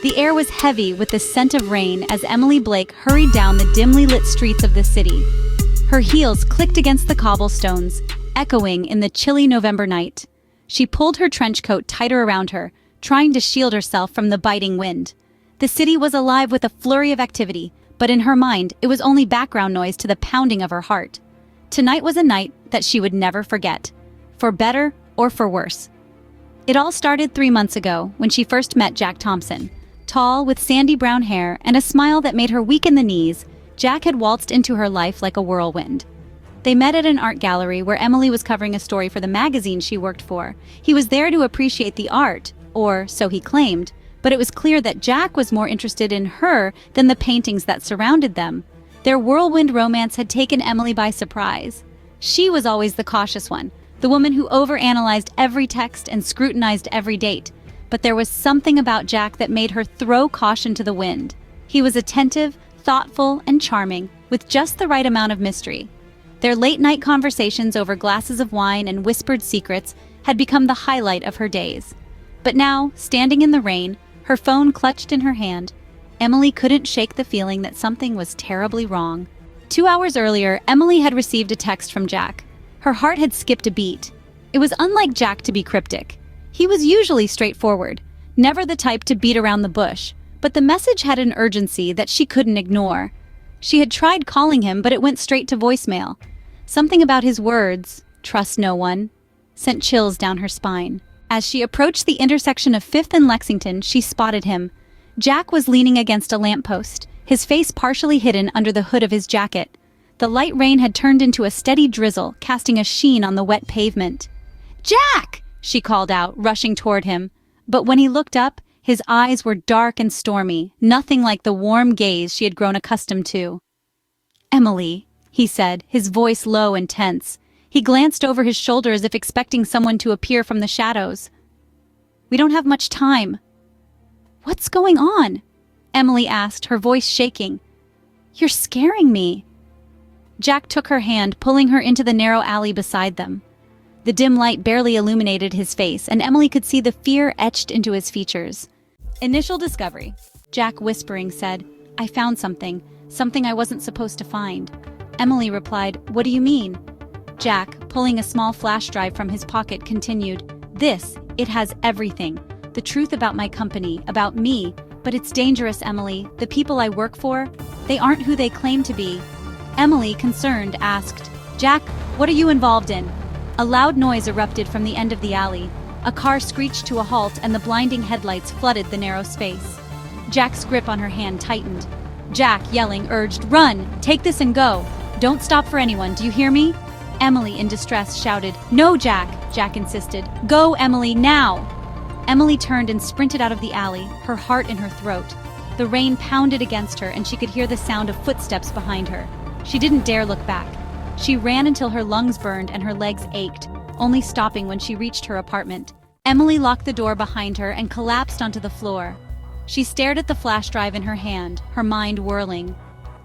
The air was heavy with the scent of rain as Emily Blake hurried down the dimly lit streets of the city. Her heels clicked against the cobblestones, echoing in the chilly November night. She pulled her trench coat tighter around her, trying to shield herself from the biting wind. The city was alive with a flurry of activity, but in her mind, it was only background noise to the pounding of her heart. Tonight was a night that she would never forget, for better or for worse. It all started 3 months ago when she first met Jack Thompson. Tall, with sandy brown hair and a smile that made her weak in the knees, Jack had waltzed into her life like a whirlwind. They met at an art gallery where Emily was covering a story for the magazine she worked for. He was there to appreciate the art, or so he claimed, but it was clear that Jack was more interested in her than the paintings that surrounded them. Their whirlwind romance had taken Emily by surprise. She was always the cautious one, the woman who overanalyzed every text and scrutinized every date. But there was something about Jack that made her throw caution to the wind. He was attentive, thoughtful, and charming, with just the right amount of mystery. Their late-night conversations over glasses of wine and whispered secrets had become the highlight of her days. But now, standing in the rain, her phone clutched in her hand, Emily couldn't shake the feeling that something was terribly wrong. 2 hours earlier, Emily had received a text from Jack. Her heart had skipped a beat. It was unlike Jack to be cryptic. He was usually straightforward, never the type to beat around the bush, but the message had an urgency that she couldn't ignore. She had tried calling him, but it went straight to voicemail. Something about his words, "trust no one," sent chills down her spine. As she approached the intersection of 5th and Lexington, she spotted him. Jack was leaning against a lamppost, his face partially hidden under the hood of his jacket. The light rain had turned into a steady drizzle, casting a sheen on the wet pavement. "Jack!" she called out, rushing toward him. But when he looked up, his eyes were dark and stormy, nothing like the warm gaze she had grown accustomed to. "Emily," he said, his voice low and tense. He glanced over his shoulder as if expecting someone to appear from the shadows. "We don't have much time." "What's going on?" Emily asked, her voice shaking. "You're scaring me." Jack took her hand, pulling her into the narrow alley beside them. The dim light barely illuminated his face, and Emily could see the fear etched into his features. "Initial discovery," Jack whispering said. "I found something I wasn't supposed to find." Emily replied, "What do you mean?" Jack, pulling a small flash drive from his pocket, continued, It has everything. The truth about my company, about me. But it's dangerous, Emily. The people I work for, they aren't who they claim to be." Emily, concerned, asked, "Jack, what are you involved in?" A loud noise erupted from the end of the alley. A car screeched to a halt and the blinding headlights flooded the narrow space. Jack's grip on her hand tightened. Jack, yelling, urged, "Run! Take this and go! Don't stop for anyone, do you hear me?" Emily, in distress, shouted, "No, Jack!" Jack insisted. "Go, Emily, now!" Emily turned and sprinted out of the alley, her heart in her throat. The rain pounded against her and she could hear the sound of footsteps behind her. She didn't dare look back. She ran until her lungs burned and her legs ached, only stopping when she reached her apartment. Emily locked the door behind her and collapsed onto the floor. She stared at the flash drive in her hand, her mind whirling.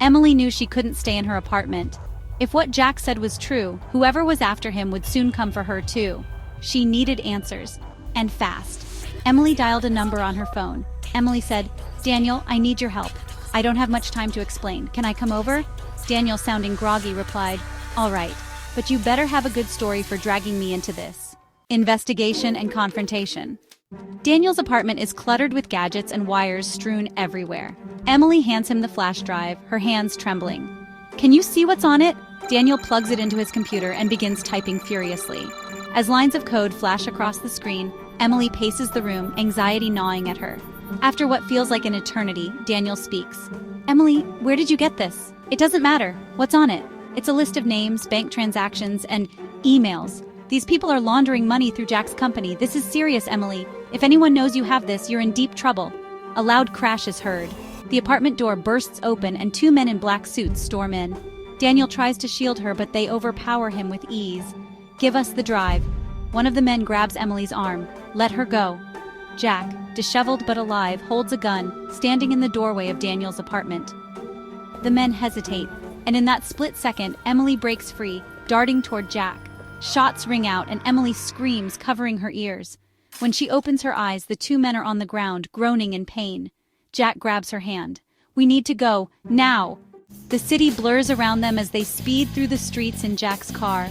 Emily knew she couldn't stay in her apartment. If what Jack said was true, whoever was after him would soon come for her too. She needed answers, and fast. Emily dialed a number on her phone. Emily said, "Daniel, I need your help. I don't have much time to explain. Can I come over?" Daniel, sounding groggy, replied, "All right, but you better have a good story for dragging me into this." Investigation and confrontation. Daniel's apartment is cluttered with gadgets and wires strewn everywhere. Emily hands him the flash drive, her hands trembling. "Can you see what's on it?" Daniel plugs it into his computer and begins typing furiously. As lines of code flash across the screen, Emily paces the room, anxiety gnawing at her. After what feels like an eternity, Daniel speaks. "Emily, where did you get this?" "It doesn't matter. What's on it?" "It's a list of names, bank transactions, and emails. These people are laundering money through Jack's company. This is serious, Emily. If anyone knows you have this, you're in deep trouble." A loud crash is heard. The apartment door bursts open and 2 men in black suits storm in. Daniel tries to shield her, but they overpower him with ease. "Give us the drive." One of the men grabs Emily's arm. "Let her go." Jack, disheveled but alive, holds a gun, standing in the doorway of Daniel's apartment. The men hesitate, and in that split second, Emily breaks free, darting toward Jack. Shots ring out, and Emily screams, covering her ears. When she opens her eyes, the 2 men are on the ground, groaning in pain. Jack grabs her hand. We need to go, now! The city blurs around them as they speed through the streets in Jack's car.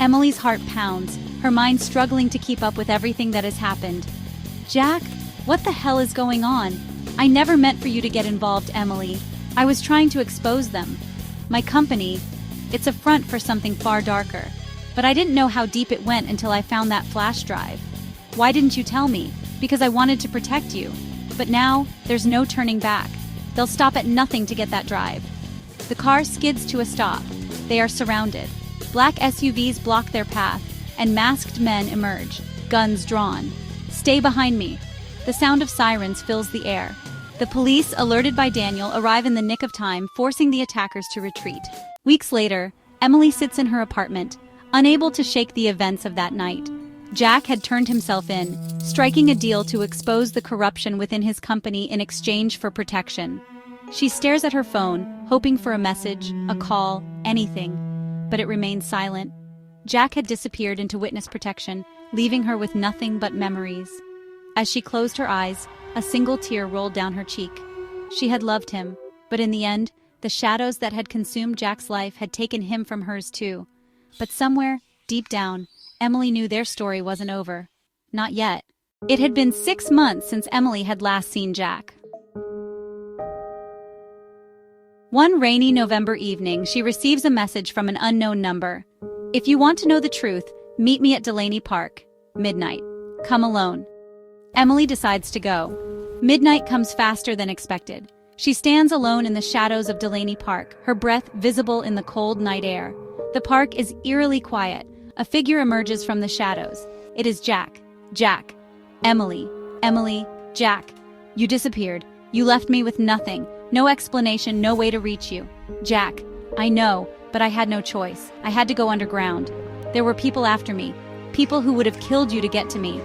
Emily's heart pounds, her mind struggling to keep up with everything that has happened. Jack, what the hell is going on? I never meant for you to get involved, Emily. I was trying to expose them. My company, it's a front for something far darker. But I didn't know how deep it went until I found that flash drive. Why didn't you tell me? Because I wanted to protect you. But now, there's no turning back. They'll stop at nothing to get that drive. The car skids to a stop. They are surrounded. Black SUVs block their path, and masked men emerge, guns drawn. Stay behind me. The sound of sirens fills the air. The police, alerted by Daniel, arrive in the nick of time, forcing the attackers to retreat. Weeks later, Emily sits in her apartment, unable to shake the events of that night. Jack had turned himself in, striking a deal to expose the corruption within his company in exchange for protection. She stares at her phone, hoping for a message, a call, anything. But it remains silent. Jack had disappeared into witness protection, leaving her with nothing but memories. As she closed her eyes, a single tear rolled down her cheek. She had loved him, but in the end, the shadows that had consumed Jack's life had taken him from hers too. But somewhere, deep down, Emily knew their story wasn't over. Not yet. It had been 6 months since Emily had last seen Jack. One rainy November evening, she receives a message from an unknown number. If you want to know the truth, meet me at Delaney Park. Midnight. Come alone. Emily decides to go. Midnight comes faster than expected. She stands alone in the shadows of Delaney Park, her breath visible in the cold night air. The park is eerily quiet. A figure emerges from the shadows. It is Jack. Jack. Emily. Emily. Jack. You disappeared. You left me with nothing. No explanation, no way to reach you. Jack. I know, but I had no choice. I had to go underground. There were people after me. People who would have killed you to get to me.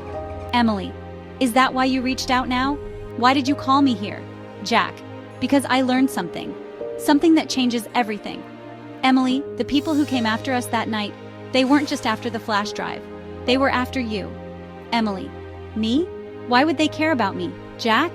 Emily. Is that why you reached out now? Why did you call me here? Jack. Because I learned something. Something that changes everything. Emily, the people who came after us that night, they weren't just after the flash drive. They were after you. Emily. Me? Why would they care about me? Jack?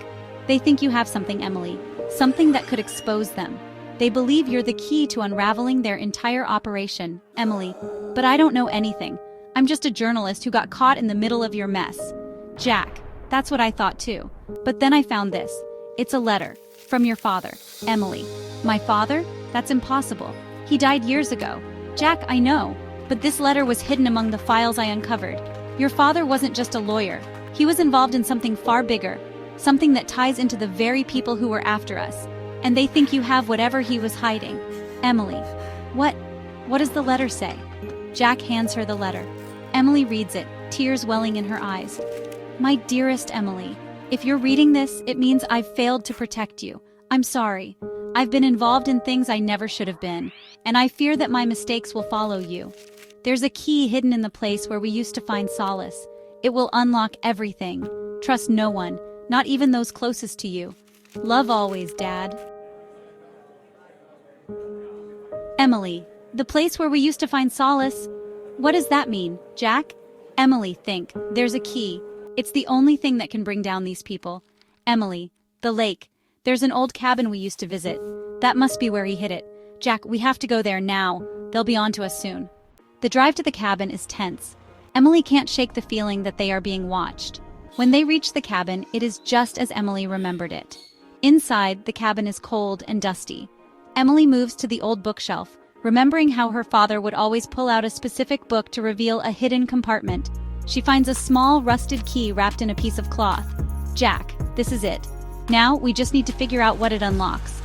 They think you have something, Emily. Something that could expose them. They believe you're the key to unraveling their entire operation, Emily. But I don't know anything. I'm just a journalist who got caught in the middle of your mess. Jack. That's what I thought too. But then I found this. It's a letter. From your father, Emily. My father? That's impossible. He died years ago. Jack, I know. But this letter was hidden among the files I uncovered. Your father wasn't just a lawyer. He was involved in something far bigger. Something that ties into the very people who were after us. And they think you have whatever he was hiding. Emily. What does the letter say? Jack hands her the letter. Emily reads it, tears welling in her eyes. My dearest Emily, if you're reading this, it means I've failed to protect you. I'm sorry. I've been involved in things I never should have been, and I fear that my mistakes will follow you. There's a key hidden in the place where we used to find solace. It will unlock everything. Trust no one, not even those closest to you. Love always, Dad. Emily, the place where we used to find solace? What does that mean, Jack? Emily, think. There's a key. It's the only thing that can bring down these people. Emily, the lake. There's an old cabin we used to visit. That must be where he hid it. Jack, we have to go there now. They'll be on to us soon. The drive to the cabin is tense. Emily can't shake the feeling that they are being watched. When they reach the cabin, it is just as Emily remembered it. Inside, the cabin is cold and dusty. Emily moves to the old bookshelf, remembering how her father would always pull out a specific book to reveal a hidden compartment. She finds a small, rusted key wrapped in a piece of cloth. Jack, this is it. Now, we just need to figure out what it unlocks.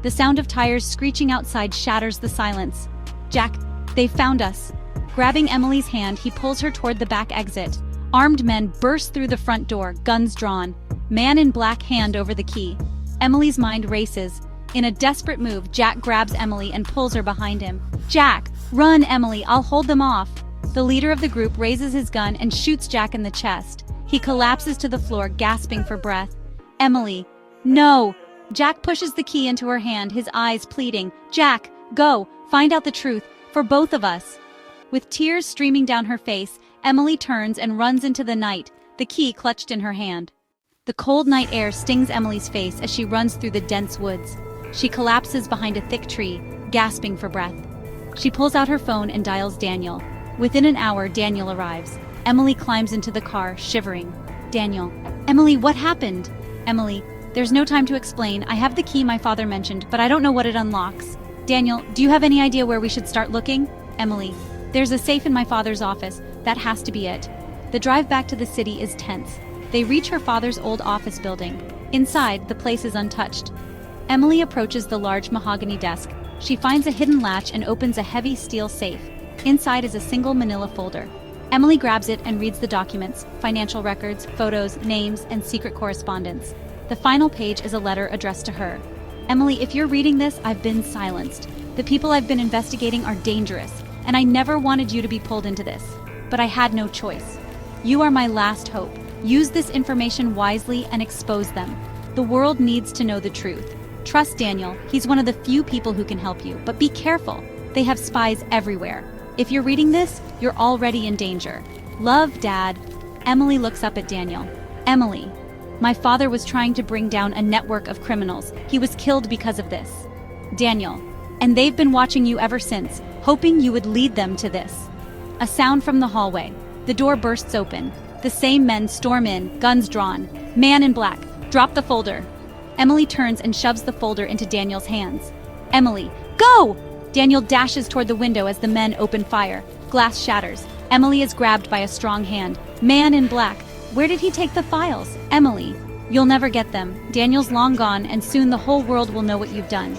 The sound of tires screeching outside shatters the silence. Jack, they've found us. Grabbing Emily's hand, he pulls her toward the back exit. Armed men burst through the front door, guns drawn. Man in black hand over the key. Emily's mind races. In a desperate move, Jack grabs Emily and pulls her behind him. Jack, run, Emily, I'll hold them off. The leader of the group raises his gun and shoots Jack in the chest. He collapses to the floor, gasping for breath. Emily, no! Jack pushes the key into her hand, his eyes pleading. Jack, go, find out the truth, for both of us. With tears streaming down her face, Emily turns and runs into the night, the key clutched in her hand. The cold night air stings Emily's face as she runs through the dense woods. She collapses behind a thick tree, gasping for breath. She pulls out her phone and dials Daniel. Within an hour, Daniel arrives. Emily climbs into the car, shivering. Daniel. Emily, what happened? Emily. There's no time to explain. I have the key my father mentioned, but I don't know what it unlocks. Daniel, do you have any idea where we should start looking? Emily. There's a safe in my father's office. That has to be it. The drive back to the city is tense. They reach her father's old office building. Inside, the place is untouched. Emily approaches the large mahogany desk. She finds a hidden latch and opens a heavy steel safe. Inside is a single manila folder. Emily grabs it and reads the documents, financial records, photos, names, and secret correspondence. The final page is a letter addressed to her. Emily, if you're reading this, I've been silenced. The people I've been investigating are dangerous, and I never wanted you to be pulled into this. But I had no choice. You are my last hope. Use this information wisely and expose them. The world needs to know the truth. Trust Daniel. He's one of the few people who can help you, but be careful. They have spies everywhere. If you're reading this, you're already in danger. Love, Dad. Emily looks up at Daniel. Emily, my father was trying to bring down a network of criminals. He was killed because of this. Daniel, and they've been watching you ever since, hoping you would lead them to this. A sound from the hallway. The door bursts open. The same men storm in, guns drawn. Man in black, drop the folder. Emily turns and shoves the folder into Daniel's hands. Emily, go! Daniel dashes toward the window as the men open fire. Glass shatters. Emily is grabbed by a strong hand. Man in black. Where did he take the files? Emily, you'll never get them. Daniel's long gone, and soon the whole world will know what you've done.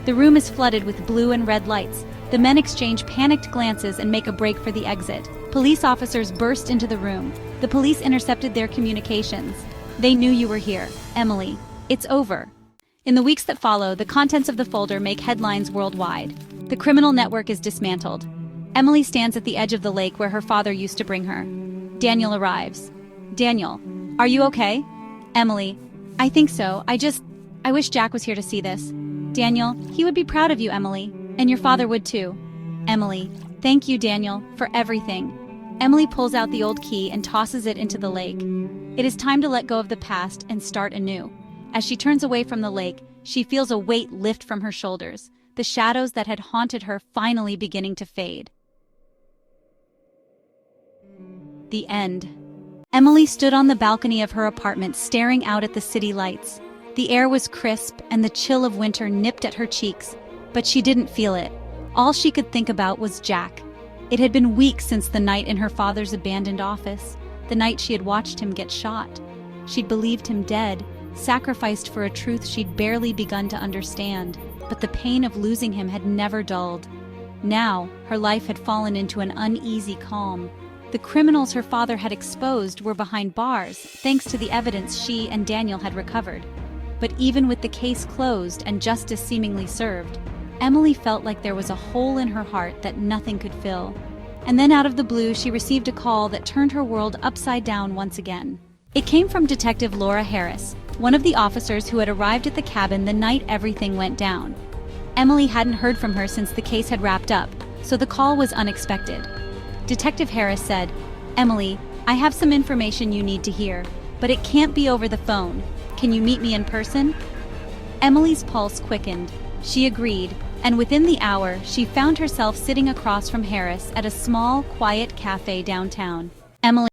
The room is flooded with blue and red lights. The men exchange panicked glances and make a break for the exit. Police officers burst into the room. The police intercepted their communications. They knew you were here. Emily, it's over. In the weeks that follow, the contents of the folder make headlines worldwide. The criminal network is dismantled. Emily stands at the edge of the lake where her father used to bring her. Daniel arrives. Daniel, are you okay? Emily, I think so. I wish Jack was here to see this. Daniel, he would be proud of you, Emily. And your father would too. Emily, thank you, Daniel, for everything. Emily pulls out the old key and tosses it into the lake. It is time to let go of the past and start anew. As she turns away from the lake, she feels a weight lift from her shoulders, the shadows that had haunted her finally beginning to fade. The end. Emily stood on the balcony of her apartment staring out at the city lights. The air was crisp and the chill of winter nipped at her cheeks, but she didn't feel it. All she could think about was Jack. It had been weeks since the night in her father's abandoned office, the night she had watched him get shot. She'd believed him dead, sacrificed for a truth she'd barely begun to understand, but the pain of losing him had never dulled. Now, her life had fallen into an uneasy calm. The criminals her father had exposed were behind bars, thanks to the evidence she and Daniel had recovered. But even with the case closed and justice seemingly served, Emily felt like there was a hole in her heart that nothing could fill. And then out of the blue, she received a call that turned her world upside down once again. It came from Detective Laura Harris, one of the officers who had arrived at the cabin the night everything went down. Emily hadn't heard from her since the case had wrapped up, so the call was unexpected. Detective Harris said, "Emily, I have some information you need to hear, but it can't be over the phone. Can you meet me in person?" Emily's pulse quickened. She agreed, and within the hour, she found herself sitting across from Harris at a small, quiet cafe downtown. Emily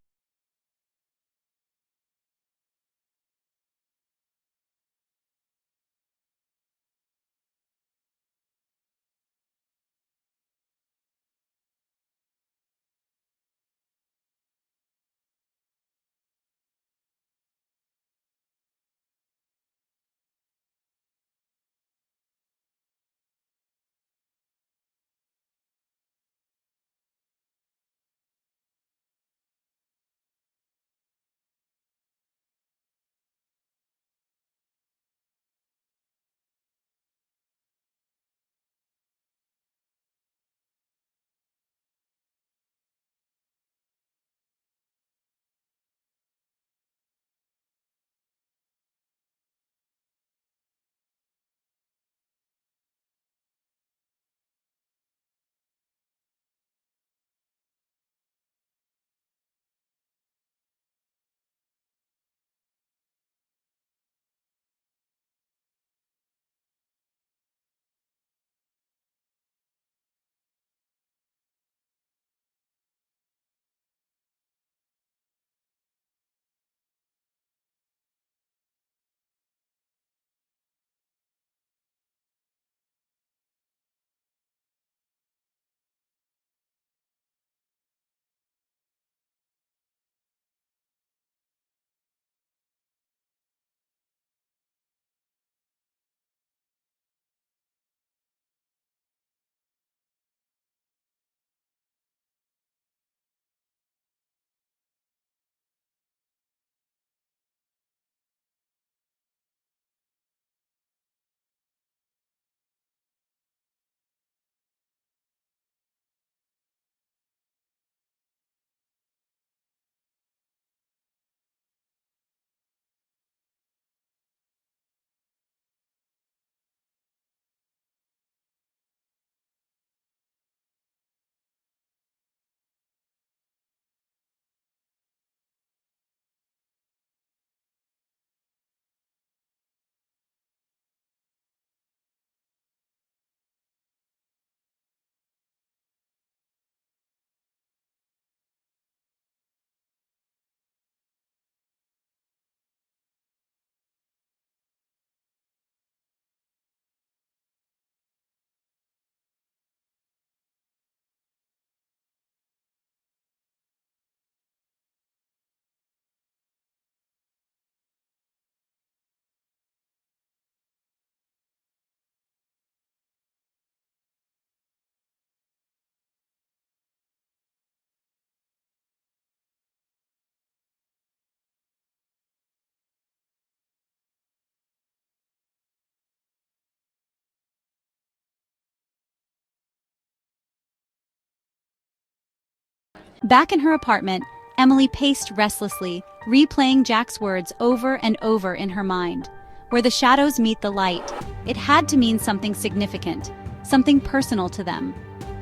Back in her apartment, Emily paced restlessly, replaying Jack's words over and over in her mind. Where the shadows meet the light, it had to mean something significant, something personal to them.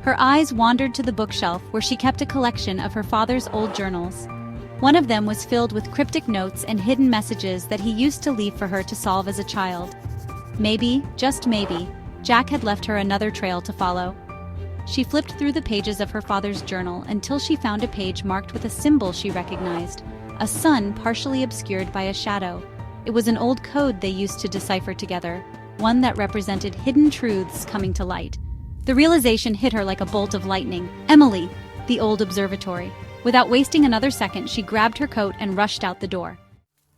Her eyes wandered to the bookshelf where she kept a collection of her father's old journals. One of them was filled with cryptic notes and hidden messages that he used to leave for her to solve as a child. Maybe, just maybe, Jack had left her another trail to follow. She flipped through the pages of her father's journal until she found a page marked with a symbol she recognized, a sun partially obscured by a shadow. It was an old code they used to decipher together, one that represented hidden truths coming to light. The realization hit her like a bolt of lightning. Emily, the old observatory. Without wasting another second, she grabbed her coat and rushed out the door.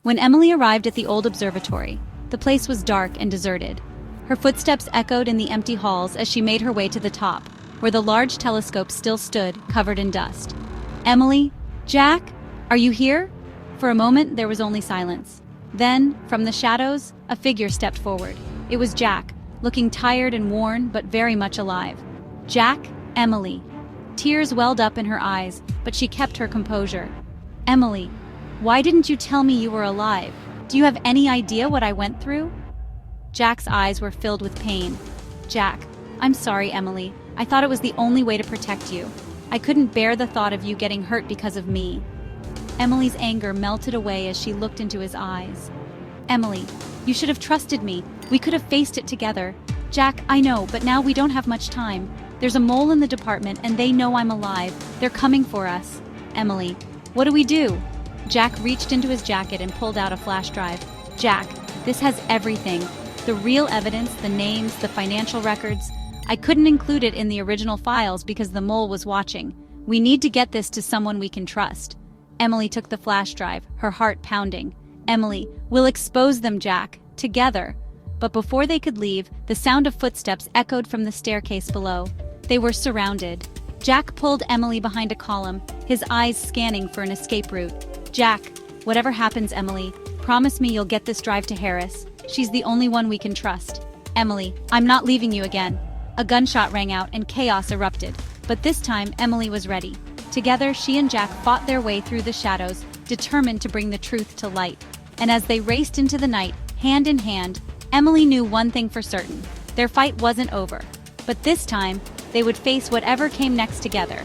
When Emily arrived at the old observatory, the place was dark and deserted. Her footsteps echoed in the empty halls as she made her way to the top, where the large telescope still stood, covered in dust. Emily? Jack? Are you here? For a moment, there was only silence. Then, from the shadows, a figure stepped forward. It was Jack, looking tired and worn, but very much alive. Jack, Emily. Tears welled up in her eyes, but she kept her composure. Emily, why didn't you tell me you were alive? Do you have any idea what I went through? Jack's eyes were filled with pain. Jack, I'm sorry, Emily. I thought it was the only way to protect you. I couldn't bear the thought of you getting hurt because of me. Emily's anger melted away as she looked into his eyes. Emily, you should have trusted me. We could have faced it together. Jack, I know, but now we don't have much time. There's a mole in the department and they know I'm alive. They're coming for us. Emily, what do we do? Jack reached into his jacket and pulled out a flash drive. Jack, this has everything. The real evidence, the names, the financial records. I couldn't include it in the original files because the mole was watching. We need to get this to someone we can trust. Emily took the flash drive, her heart pounding. Emily, we'll expose them, Jack. Together. But before they could leave, the sound of footsteps echoed from the staircase below. They were surrounded. Jack pulled Emily behind a column, his eyes scanning for an escape route. Jack, whatever happens, Emily, promise me you'll get this drive to Harris. She's the only one we can trust. Emily, I'm not leaving you again. A gunshot rang out and chaos erupted. But this time, Emily was ready. Together, she and Jack fought their way through the shadows, determined to bring the truth to light. And as they raced into the night, hand in hand, Emily knew one thing for certain. Their fight wasn't over. But this time, they would face whatever came next together,